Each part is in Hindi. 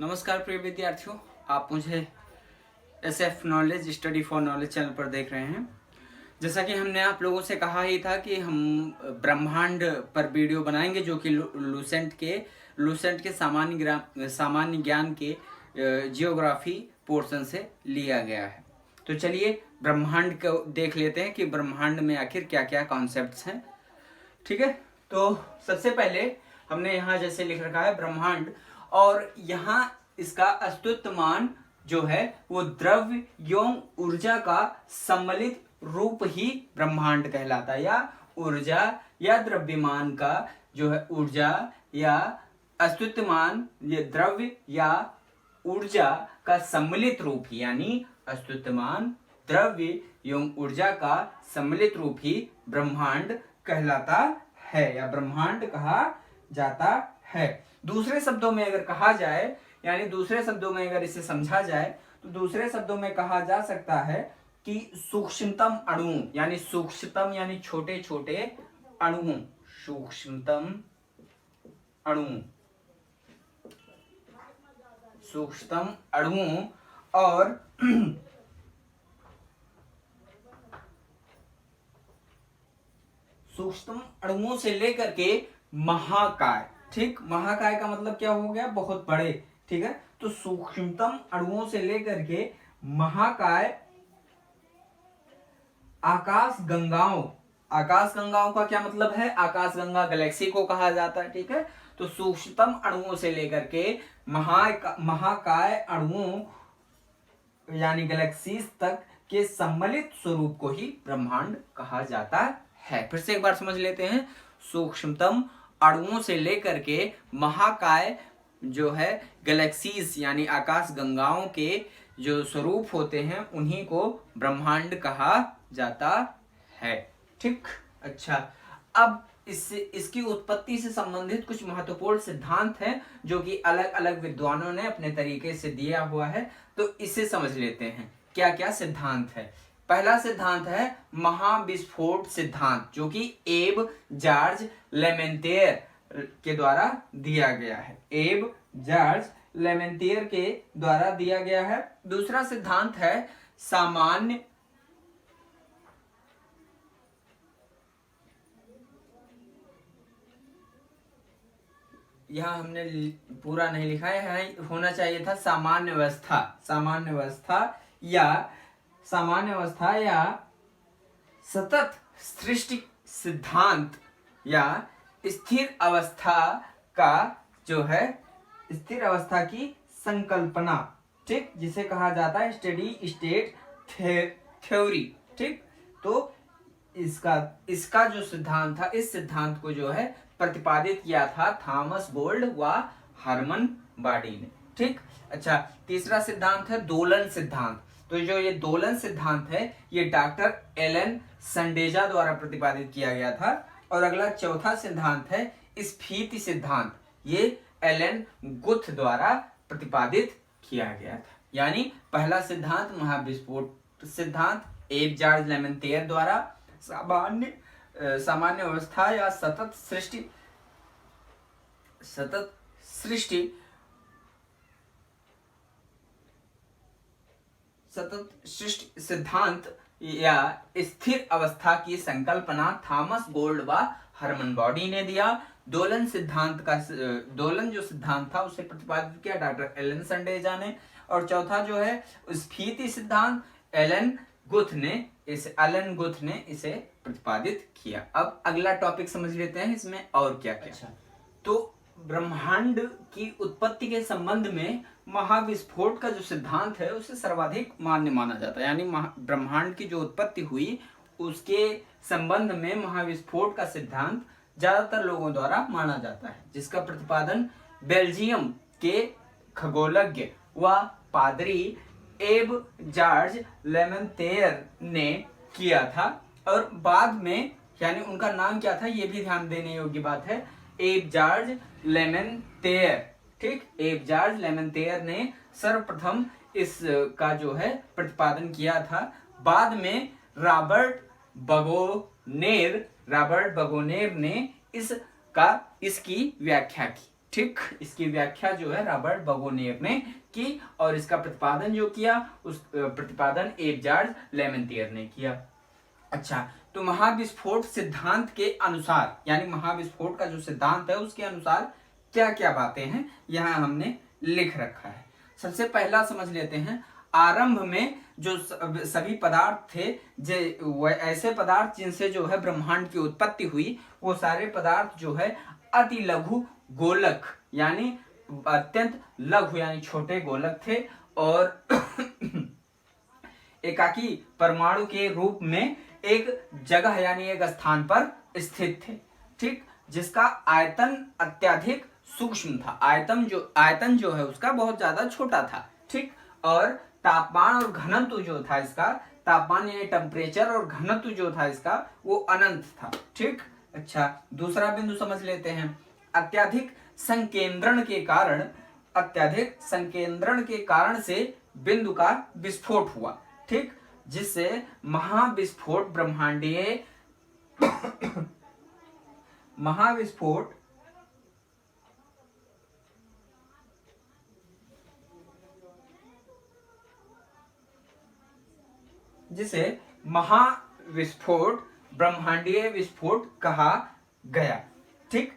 नमस्कार प्रिय विद्यार्थियों, आप मुझे SF knowledge study for knowledge channel पर देख रहे हैं। जैसा कि हमने आप लोगों से कहा ही था कि हम ब्रह्मांड पर वीडियो बनाएंगे, जो कि लूसेंट के सामान्य ज्ञान के जियोग्राफी पोर्शन से लिया गया है। तो चलिए ब्रह्मांड को देख लेते हैं कि ब्रह्मांड में आखिर क्या क्या कॉन्सेप्ट्स हैं। ठीक है, तो सबसे पहले हमने यहाँ जैसे लिख रखा है ब्रह्मांड, और यहाँ इसका अस्तित्वमान जो है वो द्रव्य एवं ऊर्जा का सम्मिलित रूप ही ब्रह्मांड कहलाता है, या ऊर्जा या द्रव्यमान का जो है ऊर्जा या अस्तित्वमान, ये द्रव्य या ऊर्जा का सम्मिलित रूप ही, यानी अस्तित्वमान द्रव्य एवं ऊर्जा का सम्मिलित रूप ही ब्रह्मांड कहलाता है या ब्रह्मांड कहा जाता है। दूसरे शब्दों में अगर कहा जाए, यानी दूसरे शब्दों में अगर इसे समझा जाए, तो दूसरे शब्दों में कहा जा सकता है कि सूक्ष्मतम अणु, यानी सूक्ष्मतम यानी छोटे छोटे अणु, सूक्ष्मतम अणु, सूक्ष्मतम अणु और सूक्ष्मतम अणुओं से लेकर के महाकाय, ठीक, महाकाय का मतलब क्या हो गया, बहुत बड़े, ठीक है। तो सूक्ष्मतम अणुओं से लेकर के महाकाय आकाश गंगाओं, आकाश गंगाओं का क्या मतलब है, आकाश गंगा गैलेक्सी को कहा जाता है, ठीक है। तो सूक्ष्मतम अणुओं से लेकर के महाकाय अणुओं यानी गैलेक्सीज तक के सम्मिलित स्वरूप को ही ब्रह्मांड कहा जाता है। फिर से एक बार समझ लेते हैं, सूक्ष्मतम अणुओं से लेकर के महाकाय जो है गैलेक्सीज यानी आकाश गंगाओं के जो स्वरूप होते हैं उन्हीं को ब्रह्मांड कहा जाता है, ठीक। अच्छा, अब इसकी उत्पत्ति से संबंधित कुछ महत्वपूर्ण सिद्धांत हैं जो कि अलग अलग विद्वानों ने अपने तरीके से दिया हुआ है, तो इसे समझ लेते हैं क्या क्या सिद्धांत है। पहला सिद्धांत है महाविस्फोट सिद्धांत, जो कि एब जॉर्ज लेमेंतेयर के द्वारा दिया गया है, एब जॉर्ज लेमेंतेयर के द्वारा दिया गया है। दूसरा सिद्धांत है सामान्य यहां हमने पूरा नहीं लिखा है, होना चाहिए था सामान्य अवस्था, सामान्य अवस्था या सतत सृष्टि सिद्धांत या स्थिर अवस्था का जो है स्थिर अवस्था की संकल्पना, ठीक, जिसे कहा जाता है स्टेडी स्टेट थ्योरी, ठीक। तो इसका जो सिद्धांत था, इस सिद्धांत को जो है प्रतिपादित किया था थॉमस बोल्ड व हरमन बाडी ने, ठीक। अच्छा, तीसरा सिद्धांत है दोलन सिद्धांत। तो जो ये दोलन सिद्धांत है ये डॉक्टर एलन संडेजा द्वारा प्रतिपादित किया गया था। और अगला चौथा सिद्धांत है स्फीति सिद्धांत, ये एलन गुथ द्वारा प्रतिपादित किया गया था। यानी पहला सिद्धांत महाविस्फोट सिद्धांत एब जॉर्ज लेमेंतेयर द्वारा सामान्य अवस्था या सतत सृष्टि सिद्धांत या स्थिर अवस्था की संकल्पना थॉमस बोल्ड व हरमन बॉडी ने दिया। दोलन जो सिद्धांत था उसे प्रतिपादित किया डॉक्टर एलन संडेजा ने। और चौथा जो है स्फीति सिद्धांत एलन गुथ ने इसे प्रतिपादित किया। अब अगला टॉपिक समझ लेते हैं इसमें और क्या क्या। अच्छा, तो ब्रह्मांड की उत्पत्ति के संबंध में महाविस्फोट का जो सिद्धांत है उसे सर्वाधिक मान्य माना जाता है, यानी ब्रह्मांड की जो उत्पत्ति हुई उसके संबंध में महाविस्फोट का सिद्धांत ज्यादातर लोगों द्वारा माना जाता है, जिसका प्रतिपादन बेल्जियम के खगोलज्ञ व पादरी एब जॉर्ज लेमेंतेयर ने किया था। और बाद में, यानी उनका नाम क्या था ये भी ध्यान देने योग्य बात है, एब जॉर्ज लेमेंतेयर, ठीक। एब जॉर्ज लेमेंतेयर ने सर्वप्रथम इसका जो है प्रतिपादन किया था। बाद में रॉबर्ट बगोनेर ने इसकी व्याख्या की, ठीक, इसकी व्याख्या जो है रॉबर्ट बगोनियर ने की और इसका प्रतिपादन जो किया उस प्रतिपादन एडवर्ड लेमैत्रे ने किया। अच्छा, तो महाविस्फोट सिद्धांत के अनुसार, यानी महाविस्फोट का जो सिद्धांत है उसके अनुसार क्या क्या बातें हैं यहां हमने लिख रखा है। सबसे पहला समझ लेते हैं, आरंभ में जो सभी पदार्थ थे, जो ऐसे पदार्थ जिनसे जो है ब्रह्मांड की उत्पत्ति हुई, वो सारे पदार्थ जो है अति लघु गोलक यानी अत्यंत लघु यानी छोटे गोलक थे और एकाकी परमाणु के रूप में एक जगह यानी एक स्थान पर स्थित थे। ठीक, जिसका आयतन अत्यधिक सूक्ष्म था, आयतन जो है उसका बहुत ज्यादा छोटा था। ठीक, और तापमान और घनत्व जो था इसका, तापमान यानी टेम्परेचर और घनत्व जो था इसका वो अनंत था। ठीक, अच्छा, दूसरा बिंदु समझ लेते हैं, अत्यधिक संकेंद्रण के कारण से बिंदु का विस्फोट हुआ। ठीक, जिससे महाविस्फोट ब्रह्मांडीय विस्फोट कहा गया। ठीक,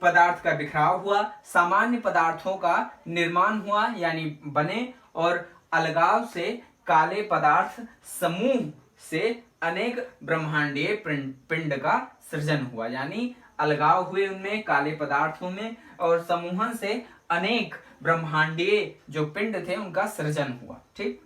पदार्थ का बिखराव हुआ, सामान्य पदार्थों का निर्माण हुआ यानी बने, और अलगाव से काले पदार्थ समूह से अनेक ब्रह्मांडीय पिंड का सृजन हुआ, यानी अलगाव हुए उनमें काले पदार्थों में और समूहन से अनेक ब्रह्मांडीय जो पिंड थे उनका सृजन हुआ। ठीक,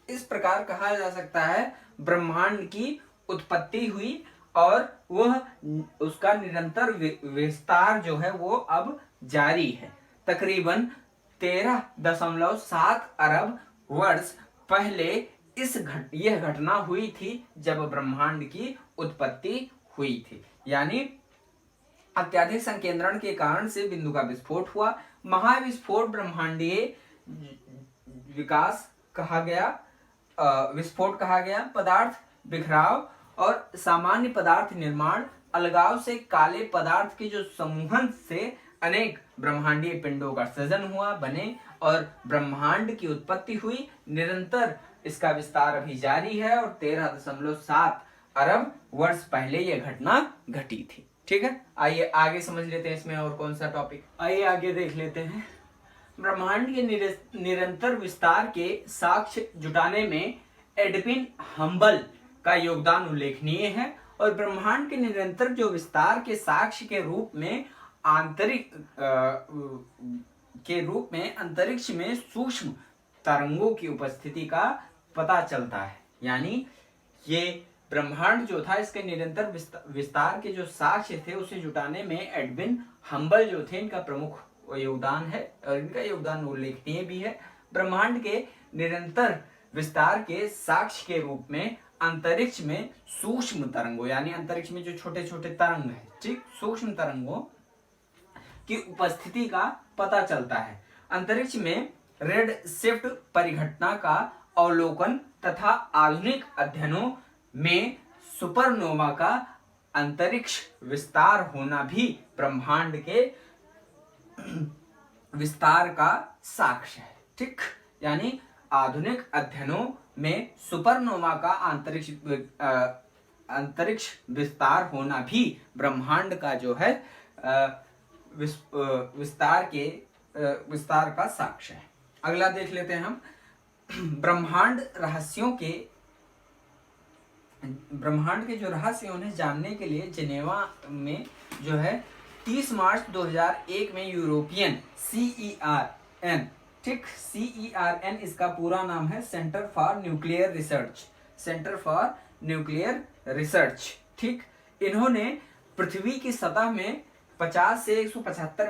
इस प्रकार कहा जा सकता है ब्रह्मांड की उत्पत्ति हुई और वह उसका निरंतर विस्तार जो है वो अब जारी है। तकरीबन 13.7 अरब वर्ष पहले यह घटना हुई थी जब ब्रह्मांड की उत्पत्ति हुई थी, यानी अत्यधिक संकेंद्रण के कारण से बिंदु का विस्फोट हुआ। महाविस्फोट ब्रह्मांडीय विकास कहा गया, विस्फोट कहा गया, पदार्थ बिखराव और सामान्य पदार्थ निर्माण, अलगाव से काले पदार्थ के जो समूहन से अनेक ब्रह्मांडीय पिंडों का सृजन हुआ, बने और ब्रह्मांड की उत्पत्ति हुई। निरंतर इसका विस्तार अभी जारी है और 13.7 अरब वर्ष पहले यह घटना घटी थी। ठीक है, आइए आगे समझ लेते हैं इसमें और कौन सा टॉपिक। आइए आगे देख लेते हैं। ब्रह्मांड के निरंतर विस्तार के साक्ष्य जुटाने में एडविन हम्बल का योगदान उल्लेखनीय है और ब्रह्मांड के निरंतर जो विस्तार के साक्ष्य के रूप में अंतरिक्ष में सूक्ष्म तरंगों की उपस्थिति का पता चलता है। यानी ये ब्रह्मांड जो था इसके निरंतर विस्तार के जो साक्ष्य थे उसे जुटाने में एडविन हम्बल जो थे इनका प्रमुख योगदान है और इनका योगदान उल्लेखनीय भी है। ब्रह्मांड के निरंतर विस्तार के साक्ष्य के रूप में अंतरिक्ष में सूक्ष्म तरंगों, यानी अंतरिक्ष में जो छोटे छोटे तरंग है, ठीक, सूक्ष्म तरंगों की उपस्थिति का पता चलता है। अंतरिक्ष में रेड शिफ्ट परिघटना का अवलोकन तथा आधुनिक अध्ययनों में सुपरनोवा का अंतरिक्ष विस्तार होना भी ब्रह्मांड के विस्तार का साक्ष्य है। ठीक, यानी आधुनिक अध्ययनों में सुपरनोवा का अंतरिक्ष विस्तार होना भी ब्रह्मांड का जो है विस्तार का साक्ष्य है। अगला देख लेते हैं हम। ब्रह्मांड के जो रहस्य उन्हें जानने के लिए जिनेवा में जो है 30 मार्च 2001 में यूरोपियन CERN, ठीक, CERN इसका पूरा नाम है सेंटर फॉर न्यूक्लियर रिसर्च, ठीक, इन्होंने पृथ्वी की सतह में 50 से 175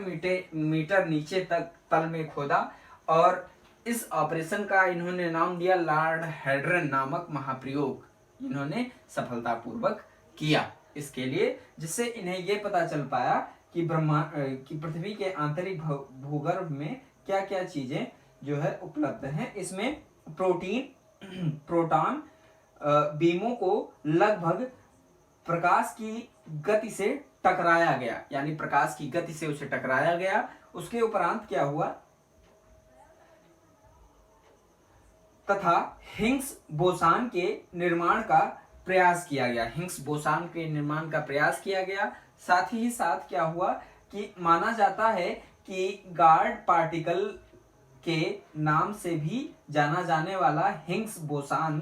मीटर नीचे तक तल में खोदा और इस ऑपरेशन का इन्होंने नाम दिया लॉर्ड हेड्रन नामक महाप्रयोग इन्होंने सफलतापूर्वक किया इसके लिए, जिससे इन्हें ये पता चल पाया कि ब्रह्मांड की पृथ्वी के आंतरिक भूगर्भ में क्या क्या चीजें जो है उपलब्ध हैं। इसमें प्रोटॉन बीमों को लगभग प्रकाश की गति से टकराया गया, यानी प्रकाश की गति से उसे टकराया गया। उसके उपरांत क्या हुआ, तथा हिग्स बोसान के निर्माण का प्रयास किया गया। हिग्स बोसान के निर्माण का प्रयास किया गया। साथ ही साथ क्या हुआ कि माना जाता है कि गॉड पार्टिकल के नाम से भी जाना जाने वाला हिग्स बोसान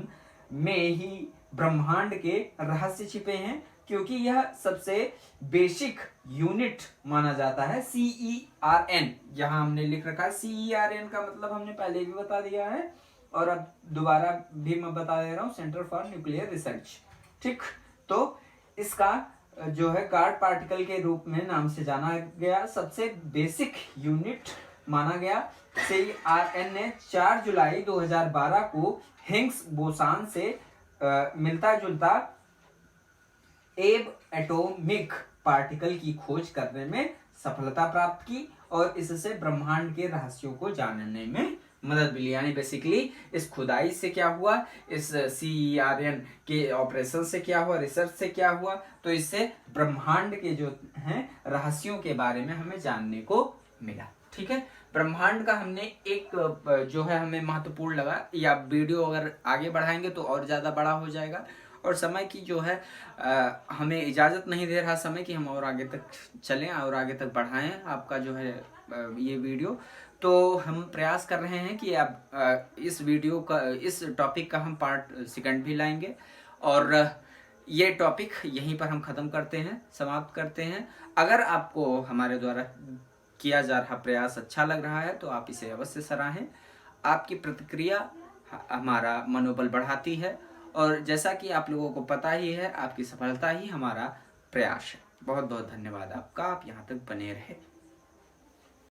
में ही ब्रह्मांड के रहस्य छिपे हैं, क्योंकि यह सबसे बेसिक यूनिट माना जाता है। CERN यहाँ हमने लिख रखा है। CERN का मतलब हमने पहले भी बता दिया है और अब दोबारा भी मैं बता दे रहा हूँ, सेंटर फॉर न्यूक्लियर रिसर्च। ठीक, तो इसका जो है गॉड पार्टिकल के रूप में नाम से जाना गया, सबसे बेसिक यूनिट माना गया। CERN ने 4 जुलाई 2012 को हिग्स बोसान से मिलता जुलता एब एटॉमिक पार्टिकल की खोज करने में सफलता प्राप्त की और इससे ब्रह्मांड के रहस्यों को जानने में मदद मिली। यानी बेसिकली इस खुदाई से क्या हुआ, इस CERN के ऑपरेशन से क्या हुआ, रिसर्च से क्या हुआ, तो इससे ब्रह्मांड के जो हैं रहस्यों के बारे में हमें जानने को मिला। ठीक है, ब्रह्मांड का हमने एक जो है हमें महत्वपूर्ण लगा, या वीडियो अगर आगे बढ़ाएंगे तो और ज़्यादा बड़ा हो जाएगा और समय की जो है हमें इजाज़त नहीं दे रहा समय कि हम और आगे तक चलें और आगे तक बढ़ाएं आपका जो है ये वीडियो। तो हम प्रयास कर रहे हैं कि आप इस वीडियो का, इस टॉपिक का हम पार्ट 2 भी लाएंगे और ये टॉपिक यहीं पर हम ख़त्म करते हैं, समाप्त करते हैं। अगर आपको हमारे द्वारा किया जा रहा प्रयास अच्छा लग रहा है तो आप इसे अवश्य सराहें। आपकी प्रतिक्रिया हमारा मनोबल बढ़ाती है और जैसा कि आप लोगों को पता ही है, आपकी सफलता ही हमारा प्रयास है। बहुत बहुत धन्यवाद आपका, आप यहाँ तक बने रहे।